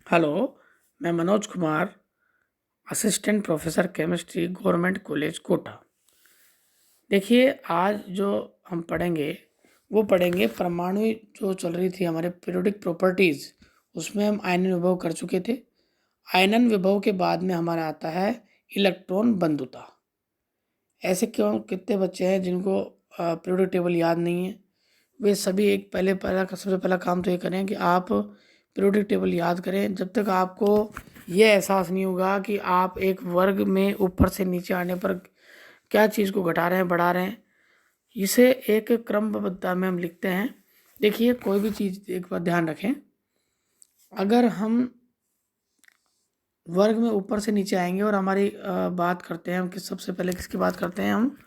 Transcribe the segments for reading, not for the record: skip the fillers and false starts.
Hello, मैं Manoj Kumar, assistant professor chemistry, government college Kota. देखिए, आज जो हम पढ़ेंगे वो पढ़ेंगे परमाणु जो चल रही थी हमारे पीरियोडिक प्रॉपर्टीज़, उसमें हम आयनन विभव कर चुके थे। आयनन विभव के बाद में हमारा आता है इलेक्ट्रॉन बंधुता। ऐसे क्यों कितने बच्चे हैं जिनको पीरियोडिक टेबल याद नहीं है? वे सभी एक सबसे पहला काम तो ये करें कि आप पीरियोडिक टेबल याद करें। जब तक आपको ये एहसास नहीं होगा कि आप एक वर्ग में ऊपर से नीचे आने पर क्या चीज़ को घटा रहे हैं, बढ़ा रहे हैं, इसे एक क्रमबद्धता में हम लिखते हैं। देखिए, कोई भी चीज़ एक बार ध्यान रखें, अगर हम वर्ग में ऊपर से नीचे आएंगे और हमारी बात करते हैं हम सबसे पहले किसकी बात करते हैं? हम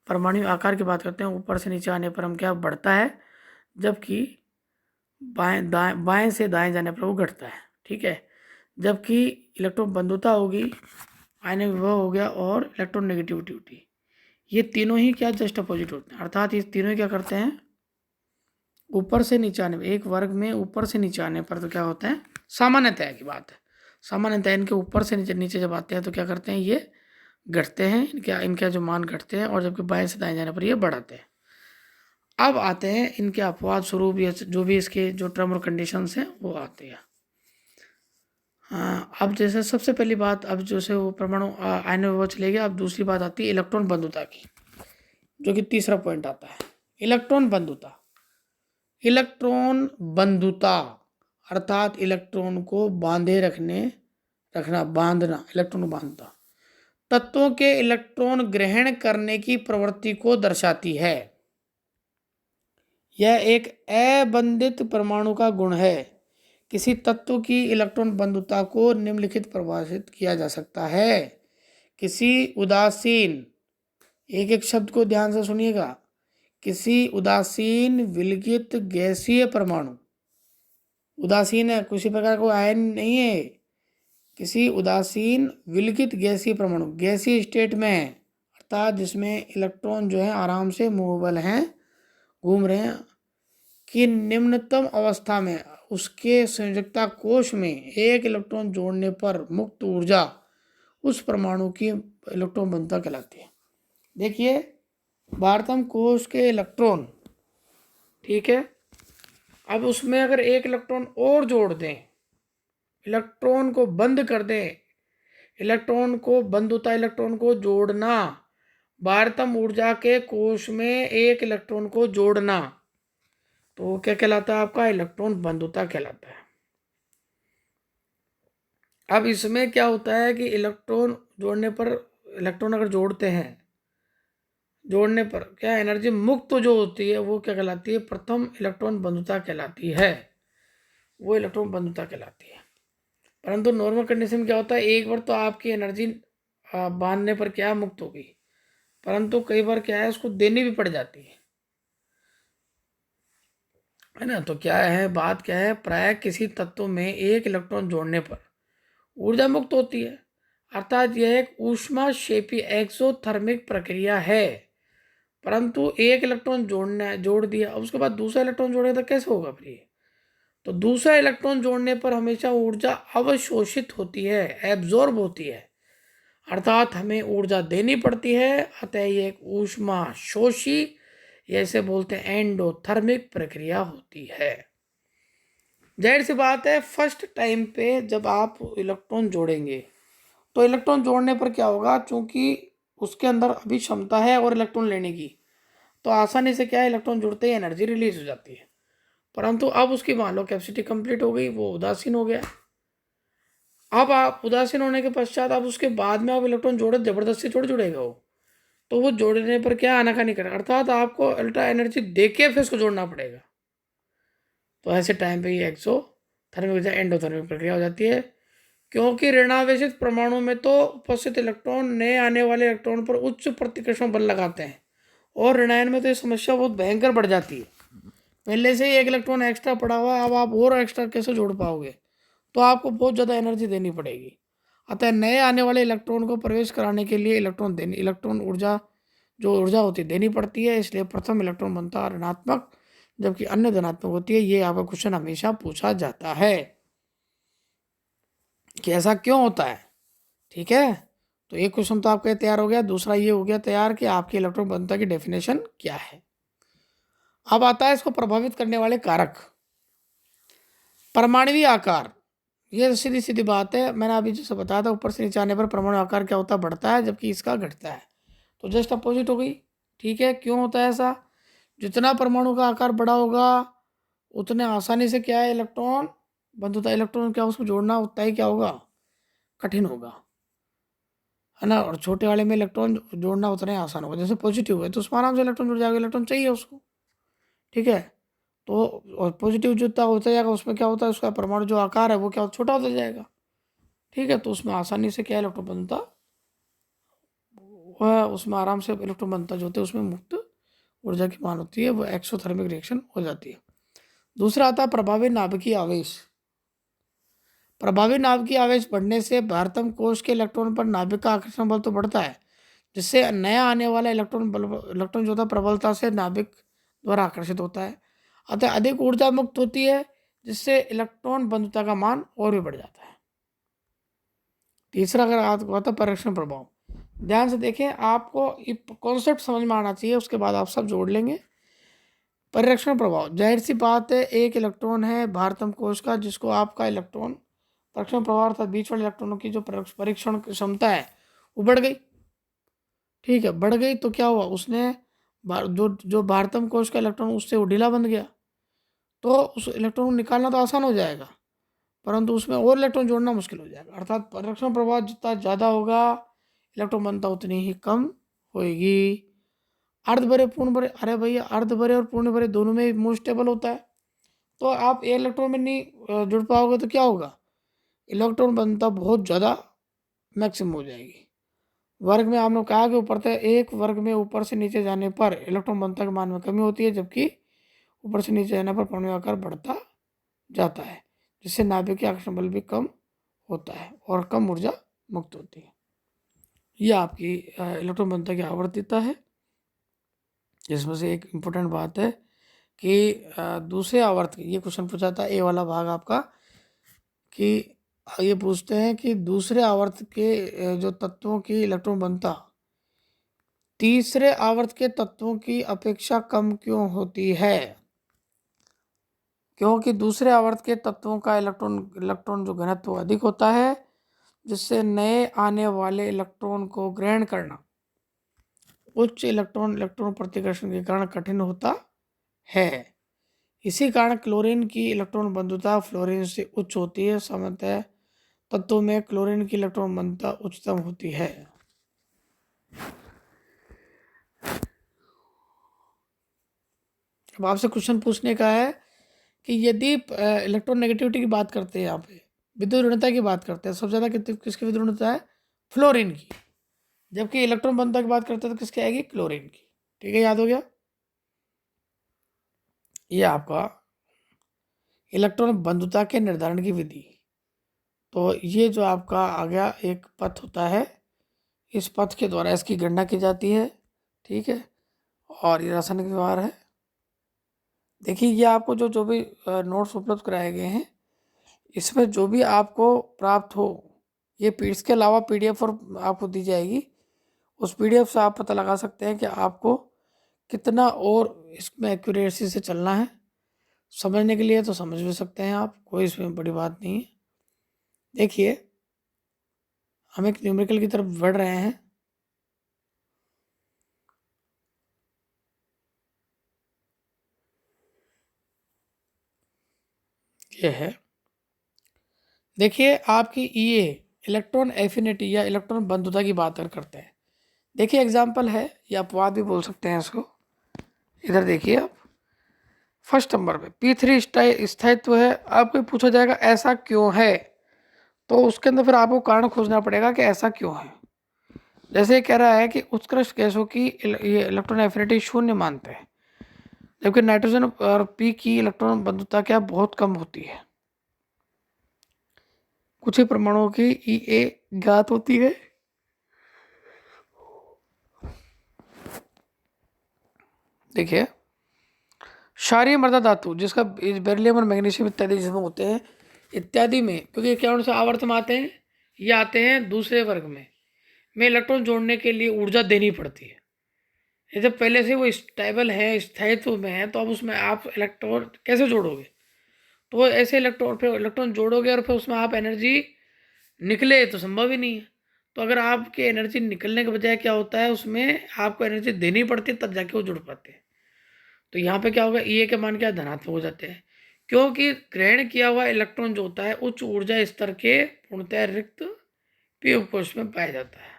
परमाणु आकार की बात करते हैं। ऊपर से नीचे आने पर हम क्या बढ़ता है, जबकि बाएं से दाएं जाने पर वो घटता है। ठीक है, जबकि इलेक्ट्रॉन बंधुता होगी, आयनिक विभव हो गया और इलेक्ट्रॉन नेगेटिविटी होती, ये तीनों ही क्या जस्ट अपोजिट होते हैं। अर्थात ये तीनों क्या करते हैं? ऊपर से नीचे आने, एक वर्ग में ऊपर से नीचे आने पर तो क्या होते हैं? सामान्यतः की बात है, सामान्यतः इनके ऊपर से नीचे नीचे जब आते हैं तो क्या करते हैं? ये घटते हैं, इनके जो मान घटते हैं, और जबकि बाएं से दाएं जाने पर ये बढ़ाते हैं। अब आते हैं इनके अपवाद स्वरूप या जो भी इसके जो टर्म और कंडीशंस हैं वो आते हैं। हाँ, अब जैसे सबसे पहली बात, अब जैसे वो परमाणु आयन विभव चले गया, अब दूसरी बात आती है इलेक्ट्रॉन बंधुता की, जो कि तीसरा पॉइंट आता है। इलेक्ट्रॉन बंधुता, इलेक्ट्रॉन बंधुता अर्थात इलेक्ट्रॉन को बांधना, इलेक्ट्रॉन को बांधता तत्वों के इलेक्ट्रॉन ग्रहण करने की प्रवृत्ति को दर्शाती है। यह एक अबंधित परमाणु का गुण है। किसी तत्व की इलेक्ट्रॉन बंधुता को निम्नलिखित परिभाषित किया जा सकता है। किसी उदासीन, एक एक शब्द को ध्यान से सुनिएगा, किसी उदासीन विलगित गैसीय परमाणु, उदासीन है, किसी प्रकार को आयन नहीं है, किसी उदासीन विलगित गैसीय परमाणु, गैसीय स्टेट में है, अर्थात जिसमें इलेक्ट्रॉन जो है आराम से मूवेबल हैं, घूम रहे हैं, कि निम्नतम अवस्था में उसके संयोजकता कोश में एक इलेक्ट्रॉन जोड़ने पर मुक्त ऊर्जा उस परमाणु की इलेक्ट्रॉन बंधुता कहलाती है। देखिए, बारतम कोश के इलेक्ट्रॉन, ठीक है, अब उसमें अगर एक इलेक्ट्रॉन और जोड़ दें, इलेक्ट्रॉन को बंद कर दें, इलेक्ट्रॉन को बंधुता, इलेक्ट्रॉन को जोड़ना, बारतम ऊर्जा के कोश में एक इलेक्ट्रॉन को जोड़ना, तो क्या कहलाता है? आपका इलेक्ट्रॉन बंधुता कहलाता है। अब इसमें क्या होता है कि इलेक्ट्रॉन जोड़ने पर, इलेक्ट्रॉन अगर जोड़ते हैं, जोड़ने पर क्या एनर्जी मुक्त जो होती है वो क्या कहलाती है? प्रथम इलेक्ट्रॉन बंधुता कहलाती है, वो इलेक्ट्रॉन बंधुता कहलाती है। परंतु नॉर्मल कंडीशन में क्या होता है? एक बार तो आपकी एनर्जी बांधने पर क्या मुक्त होगी, परंतु कई बार क्या है, उसको देनी भी पड़ जाती है ना। तो क्या है बात, क्या है, प्राय किसी तत्व में एक इलेक्ट्रॉन जोड़ने पर ऊर्जा मुक्त होती है, अर्थात यह एक ऊष्माक्षेपी एक्सोथर्मिक प्रक्रिया है। परंतु एक इलेक्ट्रॉन जोड़ दिया, अब उसके बाद दूसरा इलेक्ट्रॉन जोड़े तो कैसे होगा फिर ये? तो दूसरा इलेक्ट्रॉन जोड़ने पर हमेशा ऊर्जा अवशोषित होती है, एब्जॉर्ब होती है, अर्थात हमें ऊर्जा देनी पड़ती है। अतः ये एक ऊष्मा शोषी, जैसे बोलते हैं एंडोथर्मिक प्रक्रिया होती है। जाहिर सी बात है, फर्स्ट टाइम पे जब आप इलेक्ट्रॉन जोड़ेंगे तो इलेक्ट्रॉन जोड़ने पर क्या होगा, चूंकि उसके अंदर अभी क्षमता है और इलेक्ट्रॉन लेने की, तो आसानी से क्या है, इलेक्ट्रॉन जुड़ते ही एनर्जी रिलीज हो जाती है। परंतु अब उसकी मान लो कैपेसिटी कंप्लीट हो गई, वो उदासीन हो गया। अब आप उदासीन होने के पश्चात आप उसके बाद में आप इलेक्ट्रॉन जोड़े, जबरदस्ती थोड़ी जुड़ेगा वो, तो वो जोड़ने पर क्या आनाकानी करेगा, अर्थात आपको अल्ट्रा एनर्जी दे के फिर उसको जोड़ना पड़ेगा। तो ऐसे टाइम पे ये एक्सोथर्मिक एंडोथर्मिक प्रक्रिया हो जाती है, क्योंकि ऋणावेशित परमाणु में तो उपस्थित इलेक्ट्रॉन नए आने वाले इलेक्ट्रॉन पर उच्च प्रतिकर्षण बल लगाते हैं, और ऋणायन में तो ये समस्या बहुत भयंकर बढ़ जाती है। पहले से ही एक इलेक्ट्रॉन एक्स्ट्रा पड़ा हुआ है, अब आप और एक्स्ट्रा कैसे जोड़ पाओगे? तो आपको बहुत ज़्यादा एनर्जी देनी पड़ेगी। अतः नए आने वाले इलेक्ट्रॉन को प्रवेश कराने के लिए इलेक्ट्रॉन ऊर्जा, जो ऊर्जा होती है, देनी पड़ती है। इसलिए प्रथम इलेक्ट्रॉन बनता है ऋणात्मक, जबकि अन्य धनात्मक होती है। ये आपका क्वेश्चन हमेशा पूछा जाता है। कि ऐसा क्यों होता है। ठीक है, तो एक क्वेश्चन तो आपका तैयार हो गया। दूसरा ये हो गया तैयार कि आपकी इलेक्ट्रॉन बंधुता की डेफिनेशन क्या है। अब आता है इसको प्रभावित करने वाले कारक। परमाणुवीय आकार, ये सीधी सीधी बात है, मैंने अभी जैसे बताया था, ऊपर से नीचे आने पर परमाणु आकार क्या होता है, बढ़ता है, जबकि इसका घटता है। तो जस्ट अपोजिट हो गई। ठीक है, क्यों होता है ऐसा? जितना परमाणु का आकार बड़ा होगा उतने आसानी से क्या है, इलेक्ट्रॉन बंधुता, इलेक्ट्रॉन क्या उसको जोड़ना उतना ही क्या होगा, कठिन होगा, है ना। और छोटे वाले में इलेक्ट्रॉन जोड़ना उतना ही आसान होगा। जैसे पॉजिटिव है तो उसमें आराम से इलेक्ट्रॉन जुड़ जाएगा, इलेक्ट्रॉन चाहिए उसको। ठीक है, तो और पॉजिटिव जितना होता जाएगा उसमें क्या होता है, उसका परमाणु जो आकार है वो क्या छोटा होता जाएगा। ठीक है, तो उसमें आसानी से क्या इलेक्ट्रॉन बनता, वह उसमें आराम से इलेक्ट्रॉन बनता जो होते हैं, उसमें मुक्त ऊर्जा की मान होती है, वो एक्सोथर्मिक रिएक्शन हो जाती है। दूसरा आता है प्रभावी नाभिकीय आवेश। प्रभावी नाभिकीय आवेश बढ़ने से भारतम कोश के इलेक्ट्रॉन पर नाभिक का आकर्षण बल तो बढ़ता है, जिससे नया आने वाला इलेक्ट्रॉन जो था प्रबलता से नाभिक द्वारा आकर्षित होता है, अतः अधिक ऊर्जा मुक्त होती है, जिससे इलेक्ट्रॉन बंधुता का मान और भी बढ़ जाता है। तीसरा अगर आपको आता है परिरक्षण प्रभाव। ध्यान से देखें, आपको ये कॉन्सेप्ट समझ में आना चाहिए, उसके बाद आप सब जोड़ लेंगे। परिरक्षण प्रभाव, जाहिर सी बात है, एक इलेक्ट्रॉन है भारतम कोश का, जिसको आपका इलेक्ट्रॉन परिरक्षण प्रभाव अर्थात बीच वाले इलेक्ट्रॉनों की जो परीक्षण क्षमता है वो बढ़ गई। ठीक है, बढ़ गई तो क्या हुआ, उसने जो जो भारतम कोश का इलेक्ट्रॉन उससे वो ढीला बन गया, तो उस इलेक्ट्रॉन को निकालना तो आसान हो जाएगा, परंतु उसमें और इलेक्ट्रॉन जोड़ना मुश्किल हो जाएगा। अर्थात परिरक्षण प्रभाव जितना ज़्यादा होगा, इलेक्ट्रॉन घनता उतनी ही कम होएगी। अर्ध भरे पूर्ण भरे, अरे भैया अर्ध भरे और पूर्ण भरे दोनों में मोस्ट स्टेबल होता है, तो आप एक इलेक्ट्रॉन में नहीं जुड़ पाओगे तो क्या होगा, इलेक्ट्रॉन घनता बहुत ज़्यादा मैक्सिमम हो जाएगी। वर्ग में आपने कहा कि ऊपर से एक वर्ग में ऊपर से नीचे जाने पर इलेक्ट्रॉन घनता के मान में कमी होती है, जबकि ऊपर से नीचे जाने पर परमाणु आकार बढ़ता जाता है, जिससे नाभिक के आकर्षण बल भी कम होता है और कम ऊर्जा मुक्त होती है। यह आपकी इलेक्ट्रॉन घनता की आवर्तिता है। जिसमें से एक इम्पोर्टेंट बात है कि दूसरे आवर्त, ये क्वेश्चन पूछा था ए वाला भाग आपका, कि ये पूछते हैं कि दूसरे आवर्त के जो तत्वों की इलेक्ट्रॉन घनता तीसरे आवर्त के तत्वों की अपेक्षा कम क्यों होती है। क्योंकि दूसरे आवर्त के तत्वों का इलेक्ट्रॉन जो घनत्व अधिक होता है, जिससे नए आने वाले इलेक्ट्रॉन को ग्रहण करना उच्च इलेक्ट्रॉन प्रतिकर्षण के कारण कठिन होता है। इसी कारण क्लोरीन की इलेक्ट्रॉन बंधुता फ्लोरीन से उच्च होती है। सामान्यतः तत्वों में क्लोरीन की इलेक्ट्रॉन बंधुता उच्चतम होती है। अब आपसे क्वेश्चन पूछने का है कि यदि इलेक्ट्रॉन नेगेटिविटी की बात करते हैं, यहाँ पे विद्युत ऋणता की बात करते हैं, सबसे ज़्यादा किसकी विद्युत ऋणता है, फ्लोरीन की, जबकि इलेक्ट्रॉन बंधुता की बात करते हैं तो किसकी आएगी, क्लोरीन की। ठीक है, याद हो गया। ये आपका इलेक्ट्रॉन बंधुता के निर्धारण की विधि। तो ये जो आपका आ गया एक पथ होता है, इस पथ के द्वारा इसकी गणना की जाती है। ठीक है, और ये रासायनिक व्यवहार है। देखिए, ये आपको जो जो भी नोट्स उपलब्ध कराए गए हैं, इसमें जो भी आपको प्राप्त हो, ये इसके अलावा पीडीएफ और आपको दी जाएगी। उस पीडीएफ से आप पता लगा सकते हैं कि आपको कितना और इसमें एक्यूरेसी से चलना है। समझने के लिए तो समझ भी सकते हैं आप, कोई इसमें बड़ी बात नहीं है। देखिए, हम एक न्यूमेरिकल की तरफ बढ़ रहे हैं। ये है, देखिए आपकी ईए इलेक्ट्रॉन एफिनिटी या इलेक्ट्रॉन बंधुता की बात करते हैं। देखिए एग्जांपल है, या अपवाद भी बोल सकते हैं इसको। इधर देखिए आप, फर्स्ट नंबर पे P3 स्थायित्व है। आपको पूछा जाएगा ऐसा क्यों है, तो उसके अंदर फिर आपको कारण खोजना पड़ेगा कि ऐसा क्यों है। जैसे ये कह रहा है कि उत्कृष्ट गैसों की ये इलेक्ट्रॉन एफिनिटी शून्य मानते हैं, जबकि नाइट्रोजन और पी की इलेक्ट्रॉन बंधुता क्या बहुत कम होती है। कुछ ही परमाणुओं की ईए ज्ञात होती है। देखिए, क्षारीय मृदा धातु जिसका बेरिलियम और मैग्नीशियम इत्यादि जिसमें होते हैं, इत्यादि में, क्योंकि क्या उनसे आवर्त में आते हैं, ये आते हैं दूसरे वर्ग में इलेक्ट्रॉन जोड़ने के लिए ऊर्जा देनी पड़ती है। ये जब पहले से वो स्टेबल है, स्थायित्व में है, तो अब उसमें आप इलेक्ट्रॉन कैसे जोड़ोगे? तो ऐसे इलेक्ट्रॉन पे इलेक्ट्रॉन जोड़ोगे और फिर उसमें आप एनर्जी निकले तो संभव ही नहीं है। तो अगर आपकी एनर्जी निकलने के बजाय क्या होता है, उसमें आपको एनर्जी देनी पड़ती है, तब जाके वो जुड़ पाते हैं। तो यहाँ पे क्या होगा, ई ए के मान क्या धनात्मक हो जाते हैं, क्योंकि ग्रहण किया हुआ इलेक्ट्रॉन जो होता है उच्च ऊर्जा स्तर के पूर्णतः रिक्त पी उपकोष में पाया जाता है।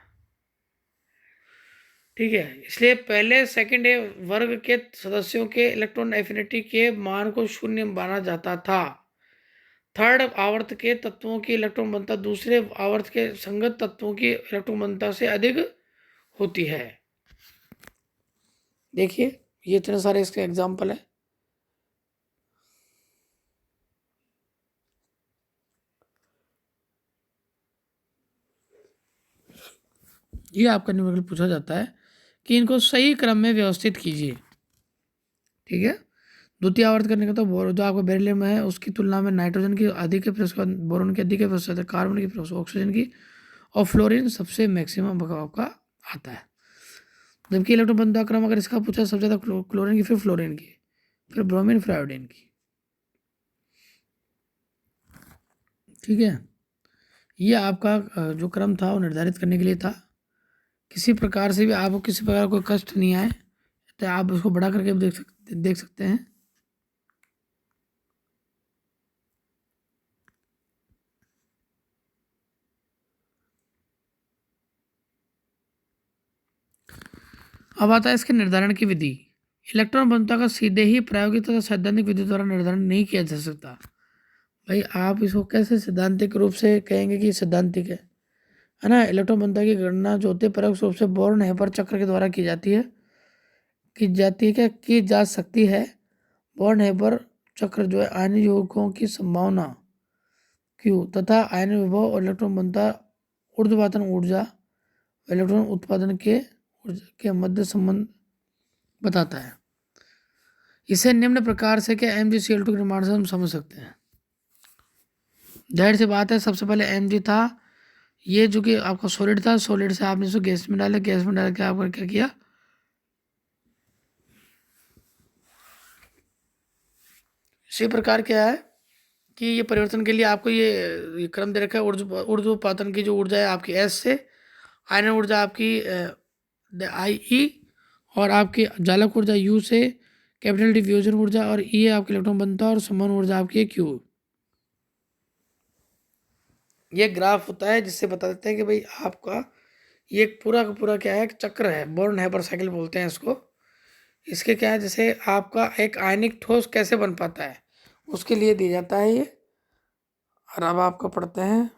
ठीक है, इसलिए पहले सेकंड वर्ग के सदस्यों के इलेक्ट्रॉन एफिनिटी के मान को शून्य माना जाता था। थर्ड आवर्त के तत्वों की इलेक्ट्रॉन घनता दूसरे आवर्त के संगत तत्वों की इलेक्ट्रॉन घनता से अधिक होती है। देखिए ये इतने सारे इसके एग्जाम्पल है। ये आपका न्यूमेरिकल पूछा जाता है कि इनको सही क्रम में व्यवस्थित कीजिए। ठीक है, द्वितीय आवर्त करने का तो जो आपका बेरिलियम में है उसकी तुलना में नाइट्रोजन की अधिक है, फिर उसके बाद बोरोन की अधिक है, फिर कार्बन की, फिर ऑक्सीजन की, और फ्लोरीन सबसे मैक्सिमम भगाव का आता है। जबकि इलेक्ट्रॉन बनता क्रम अगर इसका पूछा सबसे ज़्यादा क्लोरीन की, फिर फ्लोरीन की, फिर ब्रोमीन, फिर आयोडीन की। ठीक है, ये आपका जो क्रम था वो निर्धारित करने के लिए था। किसी प्रकार से भी आपको किसी प्रकार कोई कष्ट नहीं आए तो आप उसको बड़ा करके देख सकते हैं। अब आता है इसके निर्धारण की विधि। इलेक्ट्रॉन बनता का सीधे ही प्रायोगिक तथा सैद्धांतिक विधि द्वारा निर्धारण नहीं किया जा सकता। भाई आप इसको कैसे सैद्धांतिक रूप से कहेंगे कि सैद्धांतिक है ना? इलेक्ट्रॉन बनता की गणना जो होती है परोक्ष रूप से बोर्न हेबर चक्र के द्वारा की जाती है, क्या की जा सकती है। बोर्न हेबर चक्र जो है आयन यौगिकों की संभावना क्यू तथा आयन विभव और इलेक्ट्रॉन बनता ऊर्ध्वपातन ऊर्जा इलेक्ट्रॉन उत्पादन के मध्य संबंध बताता है। इसे निम्न प्रकार से क्या MgCl2 के निर्माण से हम समझ सकते हैं। जाहिर सी बात है, सबसे पहले Mg था, ये जो कि आपका सॉलिड था, सॉलिड से आपने इसको गैस में डाला, गैस में डाल के आपने क्या किया, इसी प्रकार क्या है कि ये परिवर्तन के लिए आपको ये क्रम दे रखा है। ऊर्ध्वपातन की जो ऊर्जा है आपकी S से, आयन ऊर्जा आपकी I और आपकी जालक ऊर्जा U से, कैपिटल डी फ्यूजन ऊर्जा, और E आपकी इलेक्ट्रॉन बनता है, और समान ऊर्जा आपकी Q। ये ग्राफ होता है जिससे बता देते हैं कि भाई आपका ये पूरा का पूरा क्या है, चक्र है, बोर्न हेबर साइकिल बोलते हैं इसको। इसके क्या है, जैसे आपका एक आयनिक ठोस कैसे बन पाता है उसके लिए दिया जाता है ये। और अब आपको पढ़ते हैं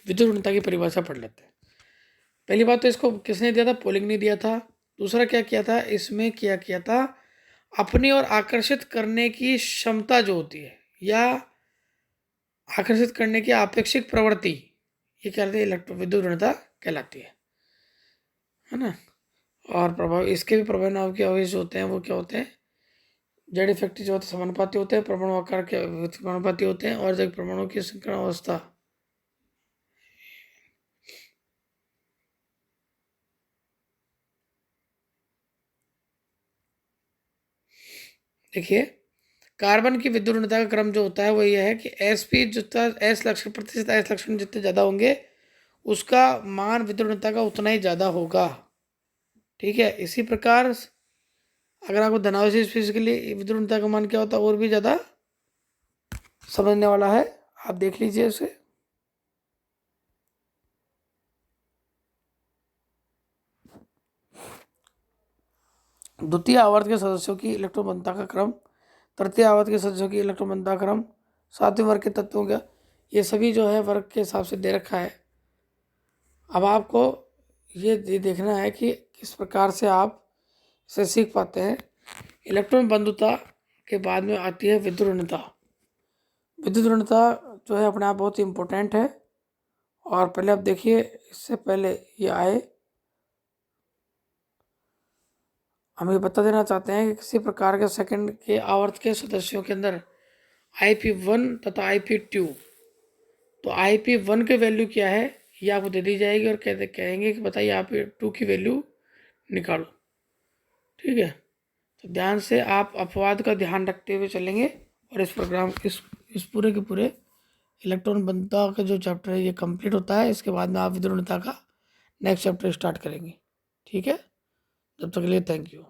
विद्युत ऋणता की परिभाषा पढ़ लेते हैं। पहली बात तो इसको किसने दिया था, पोलिंग ने दिया था। दूसरा क्या किया था, इसमें क्या किया था, अपनी ओर आकर्षित करने की क्षमता जो होती है या आकर्षित करने की आपेक्षिक प्रवृत्ति, ये क्या कहते हैं, विद्युत ऋणता कहलाती है ना। और प्रभाव, इसके भी प्रभाव नाव के आवेश होते हैं वो क्या होते हैं, जेड इफेक्टिव जो होते हैं समानुपाती होते हैं, परमाणु आकार के समानुपाती होते हैं, और जब परमाणु की संकरण अवस्था, देखिए कार्बन की विद्युत ऋणता का क्रम जो होता है वो ये है कि SP जितना S लक्षण प्रतिशत S लक्षण जितने ज़्यादा होंगे उसका मान विद्युत ऋणता का उतना ही ज़्यादा होगा। ठीक है, इसी प्रकार अगर आपको धनावेशी स्पीशीज के लिए विद्युत ऋणता का मान क्या होता है और भी ज़्यादा समझने वाला है, आप देख लीजिए उसे। द्वितीय आवर्त के सदस्यों की इलेक्ट्रॉन घनता का क्रम, तृतीय आवर्त के सदस्यों की इलेक्ट्रॉन घनता क्रम, सातवें वर्ग के तत्वों का, ये सभी जो है वर्ग के हिसाब से दे रखा है। अब आपको ये देखना है कि किस प्रकार से आप इसे सीख पाते हैं। इलेक्ट्रॉन बंधुता के बाद में आती है विद्युत ऋणता। विद्युत ऋणता जो है अपने आप बहुत ही इम्पोर्टेंट है। और पहले आप देखिए, इससे पहले ये आए हम ये बता देना चाहते हैं कि किसी प्रकार के सेकंड के आवर्त के सदस्यों के अंदर IP1 तथा IP2, तो IP1 की वैल्यू क्या है ये आपको दे दी जाएगी और कहेंगे कि बताइए IP2 की वैल्यू निकालो। ठीक है, तो ध्यान से आप अपवाद का ध्यान रखते हुए चलेंगे और इस प्रोग्राम इस पूरे के पूरे इलेक्ट्रॉन बंधुता का जो चैप्टर है ये कंप्लीट होता है। इसके बाद में आप विद्युत ऋणता का नेक्स्ट चैप्टर स्टार्ट करेंगे। ठीक है, तब तक के लिए थैंक यू।